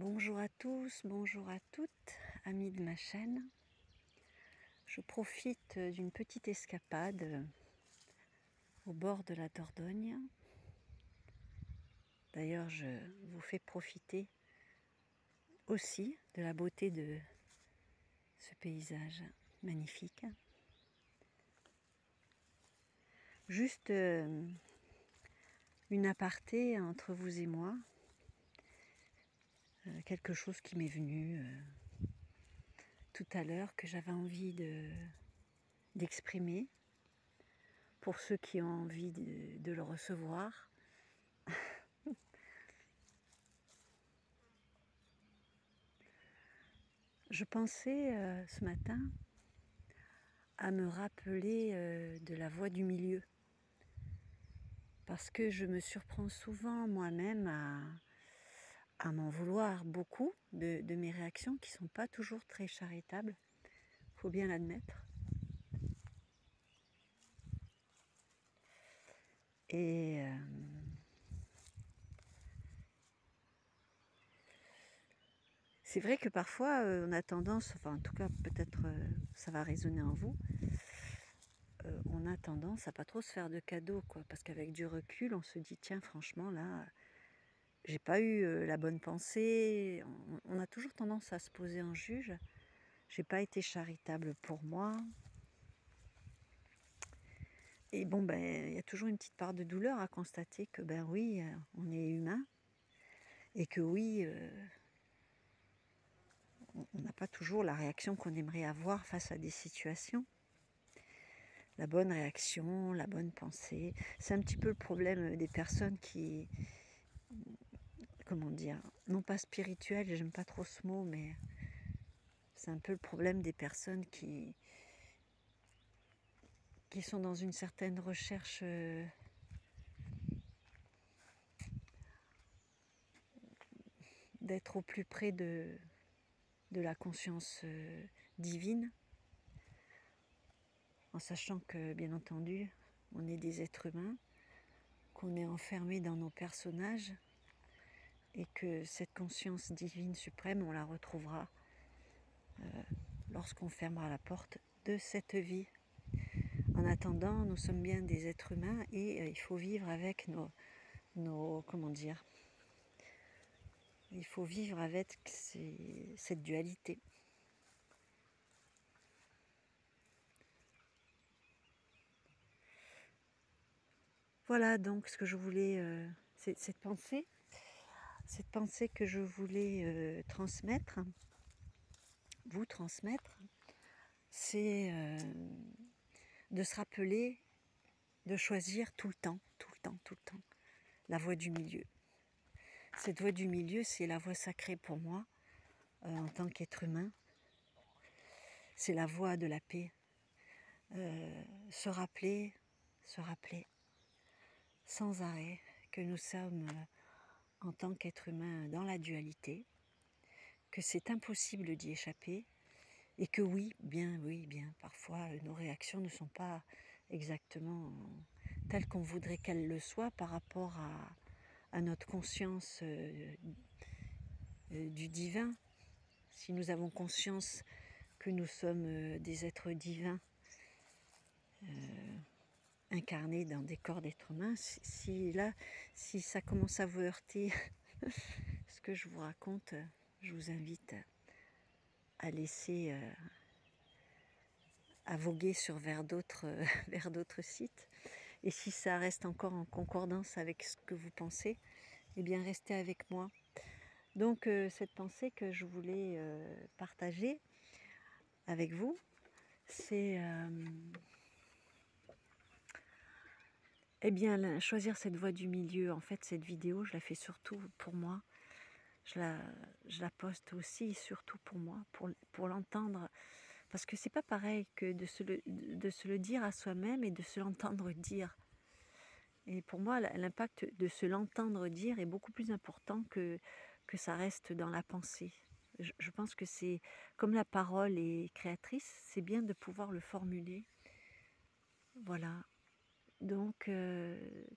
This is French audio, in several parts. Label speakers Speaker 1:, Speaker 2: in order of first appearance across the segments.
Speaker 1: Bonjour à tous, bonjour à toutes, amis de ma chaîne. Je profite d'une petite escapade au bord de la Dordogne. D'ailleurs, je vous fais profiter aussi de la beauté de ce paysage magnifique. Juste une aparté entre vous et moi, quelque chose qui m'est venu tout à l'heure que j'avais envie d'exprimer pour ceux qui ont envie de le recevoir. Je pensais ce matin à me rappeler de la voie du milieu, parce que je me surprends souvent moi-même à m'en vouloir beaucoup de mes réactions qui ne sont pas toujours très charitables, il faut bien l'admettre. Et c'est vrai que parfois on a tendance, enfin en tout cas peut-être ça va résonner en vous, on a tendance à pas trop se faire de cadeaux, quoi, parce qu'avec du recul on se dit tiens franchement là j'ai pas eu la bonne pensée. On a toujours tendance à se poser en juge. J'ai pas été charitable pour moi. Et bon, ben, il y a toujours une petite part de douleur à constater que, ben oui, on est humain. Et que oui, on n'a pas toujours la réaction qu'on aimerait avoir face à des situations. La bonne réaction, la bonne pensée. C'est un petit peu le problème des personnes qui, comment dire, non pas spirituelles, j'aime pas trop ce mot, mais c'est un peu le problème des personnes qui sont dans une certaine recherche d'être au plus près de la conscience divine, en sachant que, bien entendu, on est des êtres humains, qu'on est enfermé dans nos personnages, et que cette conscience divine suprême, on la retrouvera lorsqu'on fermera la porte de cette vie. En attendant, nous sommes bien des êtres humains et il faut vivre avec comment dire, il faut vivre avec cette dualité. Voilà donc ce que je voulais, cette pensée que je voulais transmettre, vous transmettre, c'est de se rappeler de choisir tout le temps, la voie du milieu. Cette voie du milieu, c'est la voie sacrée pour moi, en tant qu'être humain. C'est la voie de la paix. Se rappeler sans arrêt que nous sommes en tant qu'être humain dans la dualité, que c'est impossible d'y échapper, et que oui, bien, parfois nos réactions ne sont pas exactement telles qu'on voudrait qu'elles le soient par rapport à notre conscience du divin. Si nous avons conscience que nous sommes des êtres divins incarnés dans des corps d'êtres humains, si ça commence à vous heurter ce que je vous raconte, je vous invite à laisser à voguer vers d'autres sites. Et si ça reste encore en concordance avec ce que vous pensez, eh bien restez avec moi. Donc cette pensée que je voulais partager avec vous, c'est eh bien choisir cette voie du milieu. En fait, cette vidéo, je la fais surtout pour moi. Je la poste aussi surtout pour moi, pour l'entendre. Parce que c'est pas pareil que de se le dire à soi-même et de se l'entendre dire. Et pour moi, l'impact de se l'entendre dire est beaucoup plus important que ça reste dans la pensée. Je pense que c'est, comme la parole est créatrice, c'est bien de pouvoir le formuler. Voilà. Donc,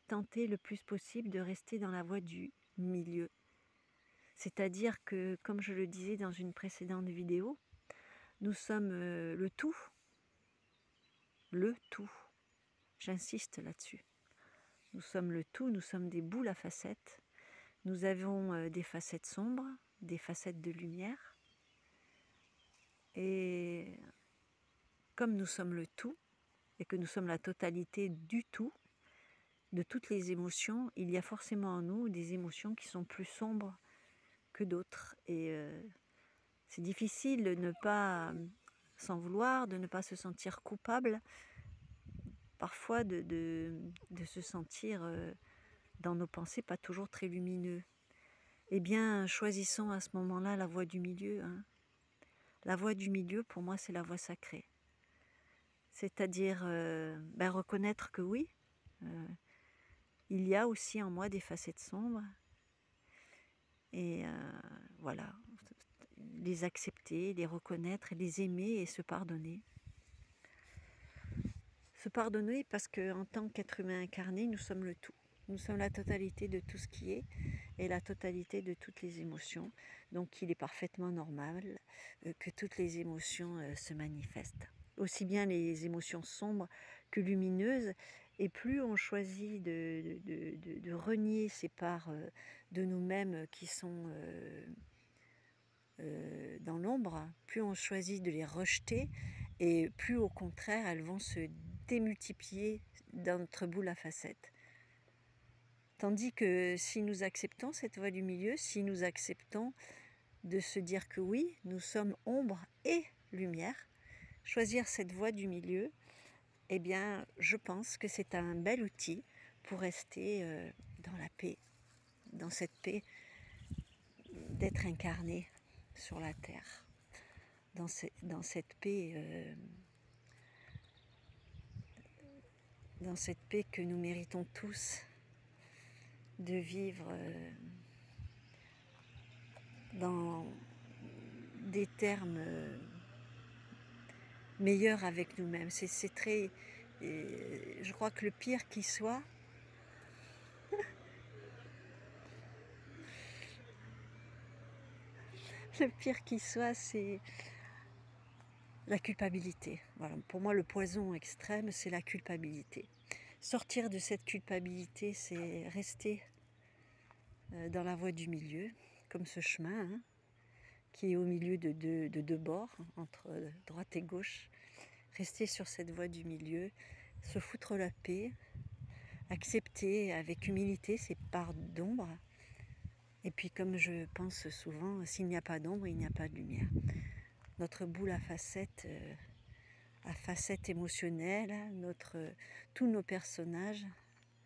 Speaker 1: tenter le plus possible de rester dans la voie du milieu. C'est-à-dire que, comme je le disais dans une précédente vidéo, nous sommes le tout. Le tout. J'insiste là-dessus. Nous sommes le tout, nous sommes des boules à facettes. Nous avons des facettes sombres, des facettes de lumière. Et comme nous sommes le tout, et que nous sommes la totalité du tout, de toutes les émotions, il y a forcément en nous des émotions qui sont plus sombres que d'autres. Et c'est difficile de ne pas s'en vouloir, de ne pas se sentir coupable, parfois de se sentir dans nos pensées pas toujours très lumineux. Eh bien, choisissons à ce moment-là la voie du milieu. La voie du milieu, pour moi, c'est la voie sacrée. C'est-à-dire reconnaître que oui, il y a aussi en moi des facettes sombres. Et voilà, les accepter, les reconnaître, les aimer et se pardonner. Se pardonner parce qu'en tant qu'être humain incarné, nous sommes le tout. Nous sommes la totalité de tout ce qui est et la totalité de toutes les émotions. Donc il est parfaitement normal que toutes les émotions se manifestent. Aussi bien les émotions sombres que lumineuses. Et plus on choisit de renier ces parts de nous-mêmes qui sont dans l'ombre, plus on choisit de les rejeter, et plus au contraire elles vont se démultiplier dans notre boule à facettes. Tandis que si nous acceptons cette voie du milieu, si nous acceptons de se dire que oui, nous sommes ombre et lumière, choisir cette voie du milieu, eh bien, je pense que c'est un bel outil pour rester dans la paix, dans cette paix d'être incarné sur la terre, dans cette paix que nous méritons tous de vivre dans des termes meilleurs avec nous-mêmes. C'est très... je crois que le pire qui soit, c'est la culpabilité. Voilà. Pour moi, le poison extrême, c'est la culpabilité. Sortir de cette culpabilité, c'est rester dans la voie du milieu, comme ce chemin, qui est au milieu de deux bords, entre droite et gauche. Rester sur cette voie du milieu, se foutre la paix, accepter avec humilité ces parts d'ombre. Et puis, comme je pense souvent, s'il n'y a pas d'ombre, il n'y a pas de lumière. Notre boule à facettes émotionnelle, tous nos personnages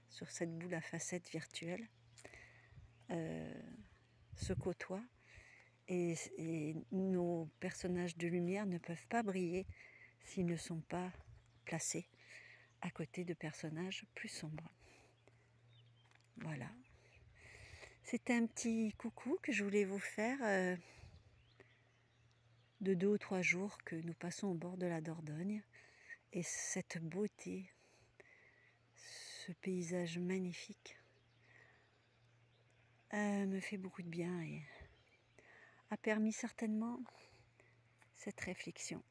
Speaker 1: sur cette boule à facettes virtuelle se côtoient, et nos personnages de lumière ne peuvent pas briller s'ils ne sont pas placés à côté de personnages plus sombres. Voilà. C'était un petit coucou que je voulais vous faire de 2 ou 3 jours que nous passons au bord de la Dordogne. Et cette beauté, ce paysage magnifique, me fait beaucoup de bien et a permis certainement cette réflexion.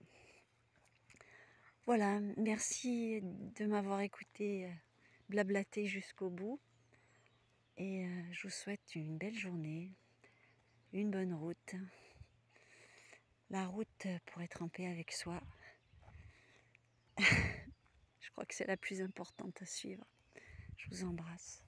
Speaker 1: Voilà, merci de m'avoir écouté blablater jusqu'au bout. Et je vous souhaite une belle journée, une bonne route. La route pour être en paix avec soi. Je crois que c'est la plus importante à suivre. Je vous embrasse.